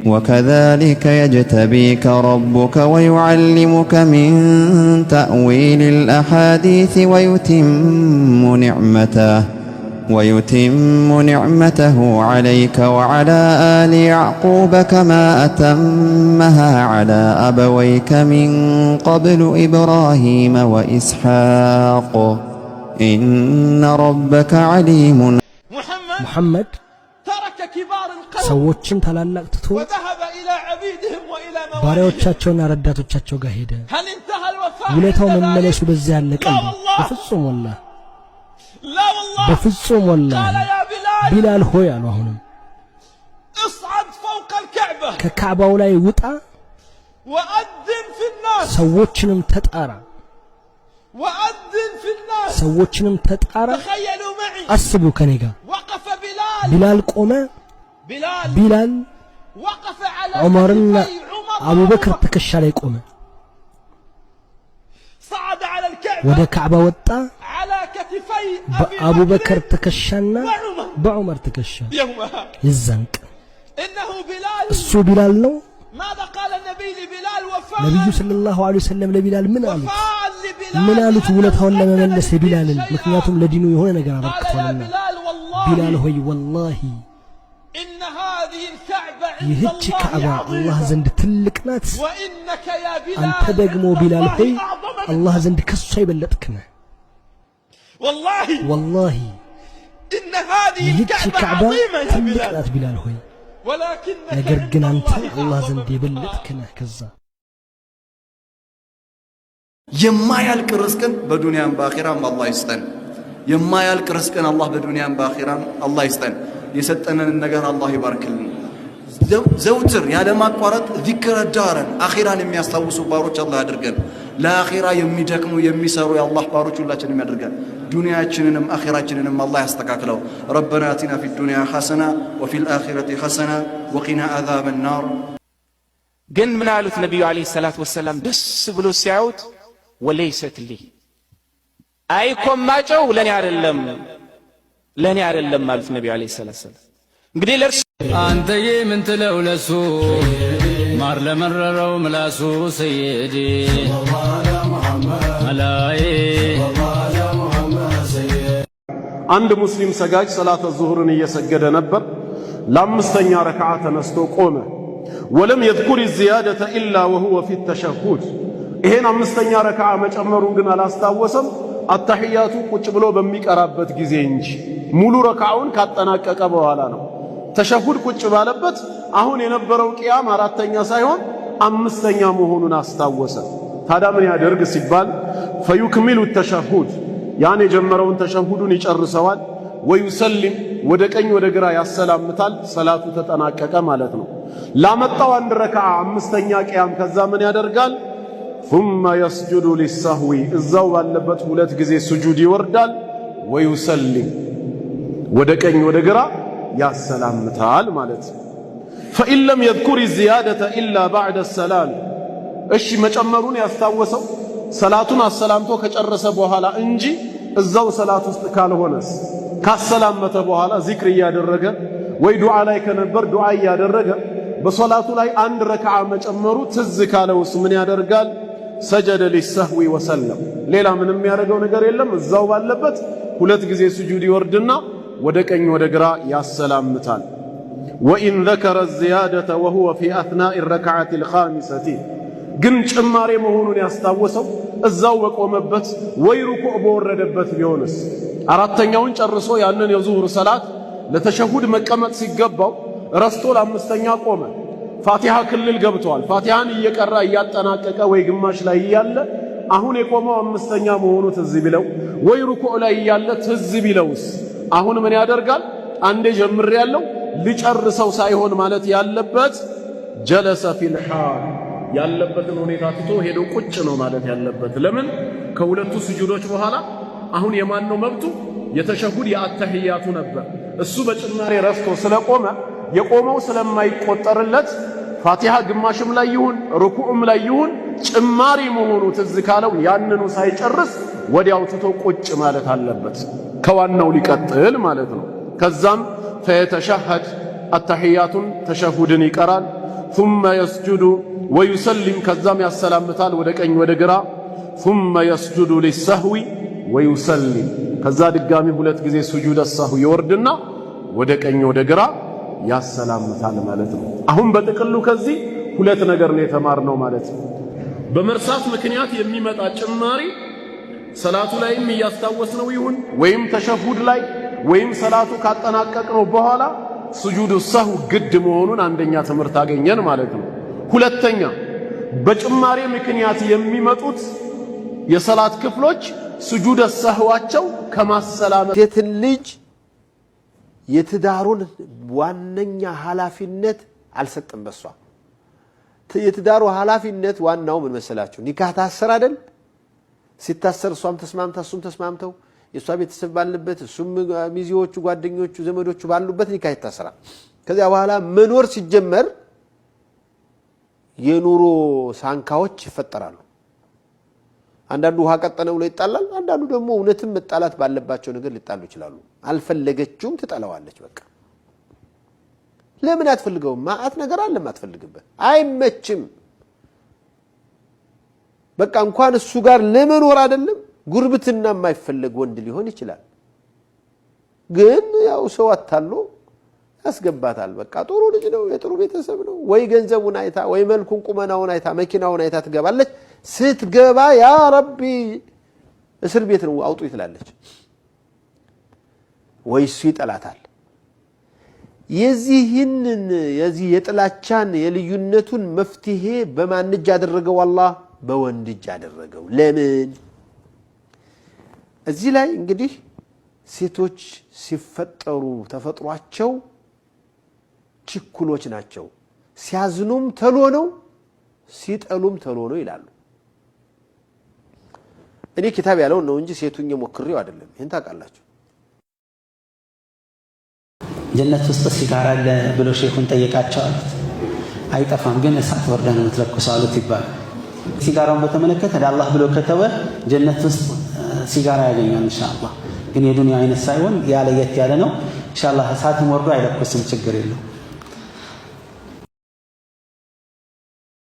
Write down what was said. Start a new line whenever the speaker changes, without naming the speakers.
وكذلك يجتبيك ربك ويعلمك من تأويل الأحاديث ويتم نعمته عليك وعلى آل يعقوب كما أتمها على أبويك من قبل إبراهيم وإسحاق إن ربك عليم.
محمد ሰዎችን ታላላቅ ትቶ ባሪያዎቻቸውና ረዳቶቻቸው ጋር ሄደ። ውለታው መመለሱ በዚያ ያለቀ በፍጹም ወላሂ ቢላል ሆይ አሉ አሁንም ከካዕባው ላይ ውጣ ሰዎችንም ተጣራ አስቡ ከኔ ጋር ቢላል ቆመ። ቢላል ዑመርና አቡበክር ትከሻ ላይ ቆመ። ወደ ካዕባ ወጣ በአቡበክር ትከሻና በዑመር ትከሻ። የዛን ቀን እሱ ቢላል ነው። ነብዩ ሰለላሁ ዐለይሂ ወሰለም ለቢላል ምን አሉት? ውለታውን ለመመለስ ቢላልን፣ ምክንያቱም ለዲኑ የሆነ ነገር አበርክቷልና። ቢላል ሆይ ወላሂ ይህች ካዕባ አላህ ዘንድ ትልቅ ናት። አንተ ደግሞ ቢላል ሆይ አላህ ዘንድ ከሷ የበለጥክ ነህ። ወላሂ ይህች ካዕባ ትልቅ ናት ቢላል ሆይ፣ ነገር ግን አንተ አላህ ዘንድ የበለጥክ ነህ። ከዛ
የማያልቅ ርዝቅን በዱንያም በአኺራም አላህ ይስጠን። የማያልቅ ርዝቅን አላህ በዱንያም በአኺራም አላህ ይስጠን። የሰጠንን ነገር አላህ ይባርክልን። ዘውትር ያለማቋረጥ ዚክረ ዳረን አኺራን የሚያስታውሱ ባሮች አላህ ያድርገን። ለአኺራ የሚደክሙ የሚሰሩ የአላህ ባሮች ሁላችንም ያድርገን። ዱንያችንንም አኺራችንንም አላህ ያስተካክለው። ረበና አቲና ፊ ዱንያ ሐሰና ወፊል አኺረቲ ሐሰና ወቂና አዛበ ናር።
ግን ምን አሉት ነቢዩ ዓለይሂ ሰላቱ ወሰላም ደስ ብሎ ሲያዩት ወለይሰት ሊ አይኮማጨው ለኔ አይደለም ማለት ነብዩ አለይሂ ሰላቱ ሰላም። እንግዲህ ለርሱ
አንተዬ ምን ትለው ለሱ ማር ለመረረው ምላሱ ሰይዲ አላዬ።
አንድ ሙስሊም ሰጋጅ ሰላተ ዙሁርን እየሰገደ ነበር። ለአምስተኛ ረክዓ ተነስቶ ቆመ። ወለም የዝኩር ዚያደተ ኢላ ወሁወ ፊ ተሸሁድ። ይሄን አምስተኛ ረክዓ መጨመሩን ግን አላስታወሰም አተህያቱ ቁጭ ብሎ በሚቀራበት ጊዜ እንጂ ሙሉ ረክዓውን ካጠናቀቀ በኋላ ነው። ተሸሁድ ቁጭ ባለበት አሁን የነበረው ቂያም አራተኛ ሳይሆን አምስተኛ መሆኑን አስታወሰ። ታዲያ ምን ያደርግ ሲባል ፈዩክሚሉ ተሸሁድ፣ ያን የጀመረውን ተሸሁዱን ይጨርሰዋል። ወዩሰሊም፣ ወደ ቀኝ ወደ ግራ ያሰላምታል። ሰላቱ ተጠናቀቀ ማለት ነው። ላመጣው አንድ ረክዓ አምስተኛ ቂያም ከዛ ምን ያደርጋል? ثم يسجد للسهو፣ እዛው ባለበት ሁለት ጊዜ ስጁድ ይወርዳል። ወዩሰሊም፣ ወደ ቀኝ ወደ ግራ ያሰላምታል ማለት ነው። فإن لم يذكر الزيادة إلا بعد السلام، እሺ መጨመሩን ያስታወሰው ሰላቱን አሰላምቶ ከጨረሰ በኋላ እንጂ እዛው ሰላት ውስጥ ካልሆነስ ካሰላመተ በኋላ ዚክር እያደረገ ወይ ዱዓ ላይ ከነበር ዱዓ እያደረገ በሶላቱ ላይ አንድ ረክዓ መጨመሩ ትዝ ካለውስ ምን ያደርጋል? ሰጀደ ሊሰህዊ ወሰለም። ሌላ ምንም የሚያደርገው ነገር የለም። እዛው ባለበት ሁለት ጊዜ ስጁድ ይወርድና ወደ ቀኝ ወደ ግራ ያሰላምታል። ወኢን ዘከረ ዚያደተ ወሁወ ፊ አትናኢ ረክዓቲ ልኻሚሰቲ፣ ግን ጭማሬ መሆኑን ያስታወሰው እዛው በቆመበት ወይ ሩኩዕ በወረደበት ቢሆንስ? አራተኛውን ጨርሶ ያንን የዙሁር ሰላት ለተሸሁድ መቀመጥ ሲገባው ረስቶ ለአምስተኛ ቆመ። ፋቲሃ ክልል ገብቷል። ፋቲሃን እየቀራ እያጠናቀቀ ወይ ግማሽ ላይ እያለ አሁን የቆመው አምስተኛ መሆኑ ትዝ ቢለው ወይ ሩኩዕ ላይ እያለ ትዝ ቢለውስ አሁን ምን ያደርጋል? አንዴ ጀምሬያለሁ ልጨርሰው ሳይሆን ማለት ያለበት ጀለሰ ፊል ሐል፣ ያለበትን ሁኔታ ትቶ ሄዶ ቁጭ ነው ማለት ያለበት። ለምን? ከሁለቱ ስጁዶች በኋላ አሁን የማን ነው መብቱ? የተሸሁድ የአተህያቱ ነበር። እሱ በጭማሬ ረስቶ ስለቆመ የቆመው ስለማይቆጠርለት ፋቲሃ ግማሽም ላይ ይሁን ሩኩዕም ላይ ይሁን ጭማሪ መሆኑ ትዝ ካለው ያንኑ ሳይጨርስ ወዲያው ትቶ ቁጭ ማለት አለበት፣ ከዋናው ሊቀጥል ማለት ነው። ከዛም ፈየተሸሀድ አተህያቱን ተሸሁድን ይቀራል። ثم يسجد ويسلم كزام يسلامتال ወደ ቀኝ ወደ ግራ ثم يسجد للسهو ويسلم ከዛ ድጋሚ ሁለት ጊዜ ሱጁድ السهو ይወርድና ወደ ቀኝ ወደ ግራ ያሰላምታል ማለት ነው። አሁን በጥቅሉ ከዚህ ሁለት ነገር ነው የተማርነው ማለት ነው። በመርሳት ምክንያት የሚመጣ ጭማሪ ሰላቱ ላይም እያስታወስነው ይሁን ወይም ተሸሁድ ላይ ወይም ሰላቱ ካጠናቀቅነው በኋላ ሱጁድ ሰሁ ግድ መሆኑን አንደኛ ትምህርት አገኘን ማለት ነው። ሁለተኛ በጭማሪ ምክንያት የሚመጡት የሰላት ክፍሎች ሱጁድ ሰህዋቸው ከማሰላመት
ሴትን ልጅ የትዳሩን ዋነኛ ኃላፊነት አልሰጠም። በሷ የትዳሩ ኃላፊነት ዋናው ምን መሰላችሁ? ኒካህ ታሰር አይደል? ሲታሰር እሷም ተስማምታ እሱም ተስማምተው የሷ ቤተሰብ ባለበት እሱም ሚዜዎቹ ጓደኞቹ ዘመዶቹ ባሉበት ኒካህ ይታሰራል። ከዚያ በኋላ መኖር ሲጀመር የኑሮ ሳንካዎች ይፈጠራሉ። አንዳንዱ ውሃ ቀጠነ ብሎ ይጣላል፣ አንዳንዱ ደግሞ እውነትም መጣላት ባለባቸው ነገር ሊጣሉ ይችላሉ። አልፈለገችውም ትጠላዋለች። በቃ ለምን አትፈልገውም? ማአት ነገር አለ ማትፈልግበት አይመችም። በቃ እንኳን እሱ ጋር ለመኖር አይደለም ጉርብትና የማይፈልግ ወንድ ሊሆን ይችላል። ግን ያው ሰው አታሎ ያስገባታል። በቃ ጥሩ ልጅ ነው፣ የጥሩ ቤተሰብ ነው። ወይ ገንዘቡን አይታ ወይ መልኩን ቁመናውን አይታ መኪናውን አይታ ትገባለች። ስትገባ ያ ረቢ እስር ቤት ነው አውጡ ትላለች። ወይ እሱ ይጠላታል። የዚህ የጥላቻን የልዩነቱን መፍትሄ በማን እጅ አደረገው? አላህ በወንድ እጅ አደረገው። ለምን? እዚህ ላይ እንግዲህ ሴቶች ሲፈጠሩ ተፈጥሯቸው ችኩሎች ናቸው። ሲያዝኑም ተሎ ነው፣ ሲጠሉም ተሎ ነው ይላሉ። እኔ ኪታብ ያለው ነው እንጂ ሴቱኝ ሞክሬው አይደለም። ይሄን ታውቃላችሁ።
ጀነት ውስጥ ሲጋራ አለ ብሎ ሼኹን ጠየቃቸው። አይጠፋም ግን እሳት ወርዳ ነው የምትለኩሰው አሉት ይባላል። ሲጋራውን በተመለከተ ለአላህ ብሎ ከተወ ጀነት ውስጥ ሲጋራ ያገኛል ኢንሻአላህ። ግን የዱንያ አይነት ሳይሆን ያለየት ያለ ነው ኢንሻአላህ። እሳትም ወርዶ አይለኩስም፣ ችግር የለው።